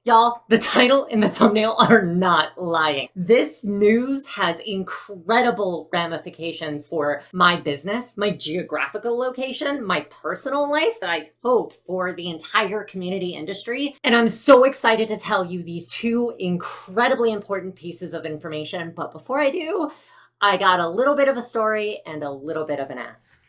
Y'all, the title and the thumbnail are not lying. This news has incredible ramifications for my business, my geographical location, my personal life, that I hope for the entire community industry. And I'm so excited to tell you these two incredibly important pieces of information. But before I do, I got a little bit of a story and a little bit of an ask.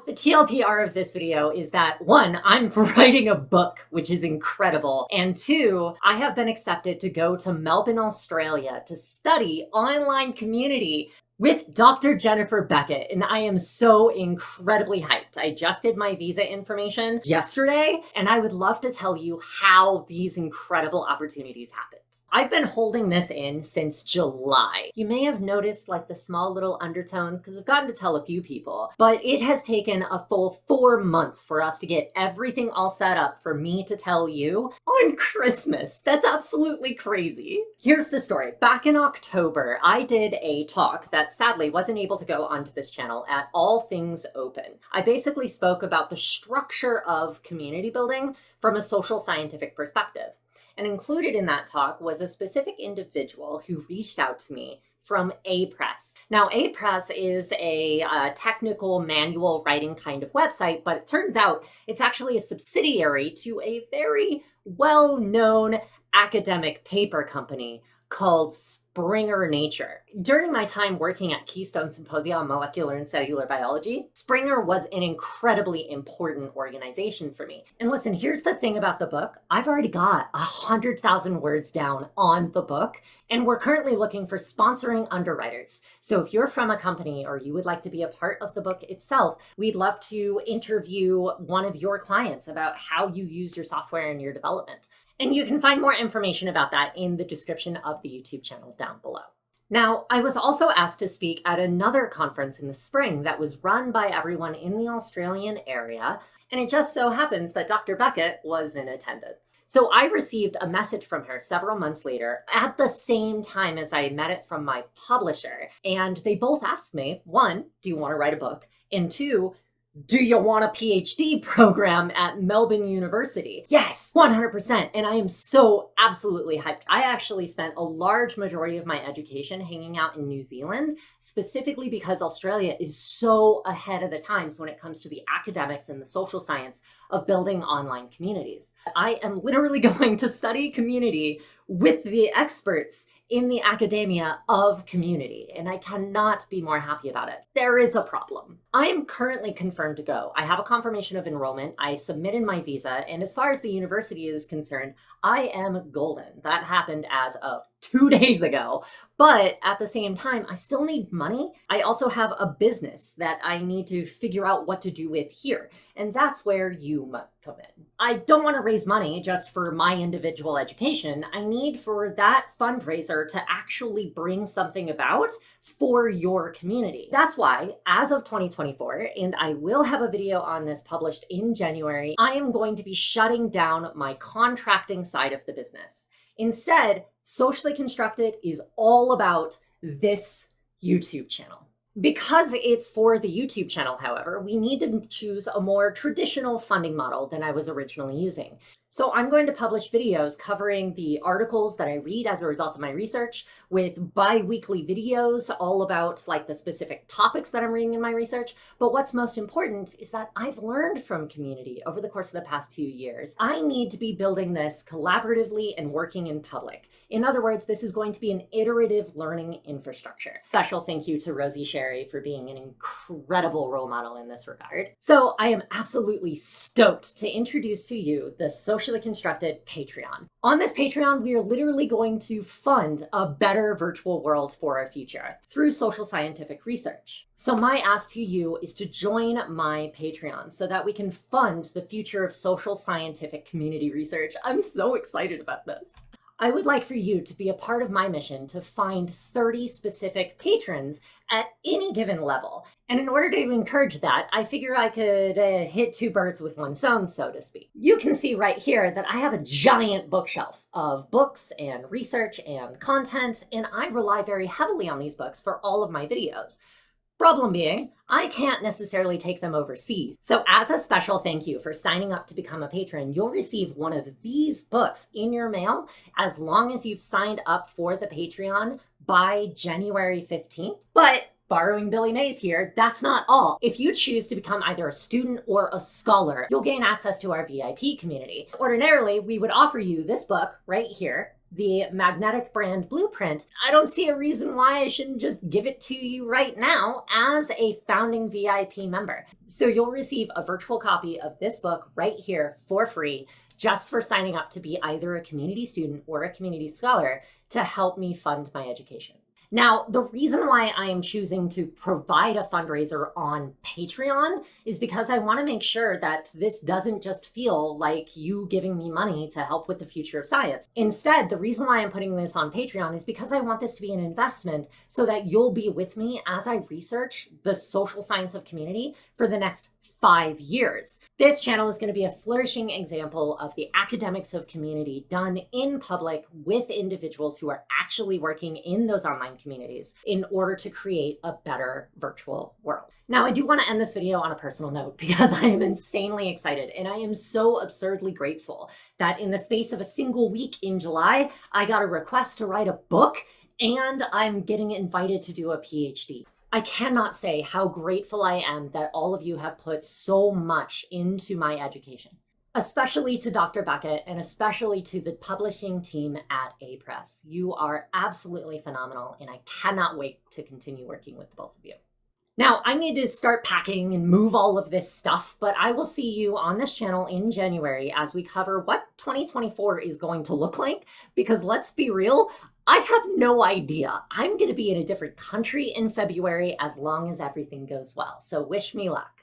The TLDR of this video is that, one, I'm writing a book, which is incredible. And two, I have been accepted to go to Melbourne, Australia to study online community with Dr. Jennifer Beckett. And I am so incredibly hyped. I just did my visa information yesterday, and I would love to tell you how these incredible opportunities happened. I've been holding this in since July. You may have noticed like the small little undertones because I've gotten to tell a few people, but it has taken a full 4 months for us to get everything all set up for me to tell you on Christmas. That's absolutely crazy. Here's the story. Back in October, I did a talk that sadly wasn't able to go onto this channel at All Things Open. I basically spoke about the structure of community building from a social scientific perspective. And included in that talk was a specific individual who reached out to me from A-Press. Now, A-Press is a technical manual writing kind of website, but it turns out it's actually a subsidiary to a very well-known academic paper company called Springer Nature. During my time working at Keystone Symposia on Molecular and Cellular Biology, Springer was an incredibly important organization for me. And listen, here's the thing about the book. I've already got 100,000 words down on the book, and we're currently looking for sponsoring underwriters. So if you're from a company or you would like to be a part of the book itself, we'd love to interview one of your clients about how you use your software in your development. And you can find more information about that in the description of the YouTube channel down below. Now, I was also asked to speak at another conference in the spring that was run by everyone in the Australian area, and it just so happens that Dr. Beckett was in attendance. So I received a message from her several months later at the same time as I met it from my publisher, and they both asked me, one, do you want to write a book? And two, do you want a PhD program at Melbourne University? Yes, 100%. And I am so absolutely hyped. I actually spent a large majority of my education hanging out in New Zealand, specifically because Australia is so ahead of the times when it comes to the academics and the social science of building online communities. I am literally going to study community with the experts in the academia of community, and I cannot be more happy about it. There is a problem. I am currently confirmed to go. I have a confirmation of enrollment. I submitted my visa, and as far as the university is concerned, I am golden. That happened as of 2 days ago. But at the same time, I still need money. I also have a business that I need to figure out what to do with here. And that's where you must come in. I don't want to raise money just for my individual education. I need for that fundraiser to actually bring something about for your community. That's why, as of 2024, and I will have a video on this published in January, I am going to be shutting down my contracting side of the business. Instead, Socially Constructed is all about this YouTube channel. Because it's for the YouTube channel, however, we need to choose a more traditional funding model than I was originally using. So I'm going to publish videos covering the articles that I read as a result of my research, with bi-weekly videos all about like the specific topics that I'm reading in my research. But what's most important is that I've learned from community over the course of the past 2 years. I need to be building this collaboratively and working in public. In other words, this is going to be an iterative learning infrastructure. Special thank you to Rosie Sherry for being an incredible role model in this regard. So I am absolutely stoked to introduce to you the Socially Constructed Patreon. On this Patreon, we are literally going to fund a better virtual world for our future through social scientific research. So my ask to you is to join my Patreon so that we can fund the future of social scientific community research. I'm so excited about this. I would like for you to be a part of my mission to find 30 specific patrons at any given level. And in order to encourage that, I figure I could hit 2 birds with 1 stone, so to speak. You can see right here that I have a giant bookshelf of books and research and content, and I rely very heavily on these books for all of my videos. Problem being, I can't necessarily take them overseas. So as a special thank you for signing up to become a patron, you'll receive one of these books in your mail as long as you've signed up for the Patreon by January 15th. But borrowing Billy Mays here, that's not all. If you choose to become either a student or a scholar, you'll gain access to our VIP community. Ordinarily, we would offer you this book right here, the Magnetic Brand Blueprint. I don't see a reason why I shouldn't just give it to you right now as a founding VIP member. So you'll receive a virtual copy of this book right here for free, just for signing up to be either a community student or a community scholar to help me fund my education. Now, the reason why I am choosing to provide a fundraiser on Patreon is because I want to make sure that this doesn't just feel like you giving me money to help with the future of science. Instead, the reason why I'm putting this on Patreon is because I want this to be an investment so that you'll be with me as I research the social science of community for the next 5 years. This channel is going to be a flourishing example of the academics of community done in public with individuals who are actually working in those online communities in order to create a better virtual world. Now, I do want to end this video on a personal note because I am insanely excited and I am so absurdly grateful that in the space of a single week in July, I got a request to write a book and I'm getting invited to do a PhD. I cannot say how grateful I am that all of you have put so much into my education, especially to Dr. Beckett and especially to the publishing team at A-Press. You are absolutely phenomenal, and I cannot wait to continue working with both of you. Now, I need to start packing and move all of this stuff, but I will see you on this channel in January as we cover what 2024 is going to look like, because let's be real, I have no idea. I'm going to be in a different country in February as long as everything goes well. So wish me luck.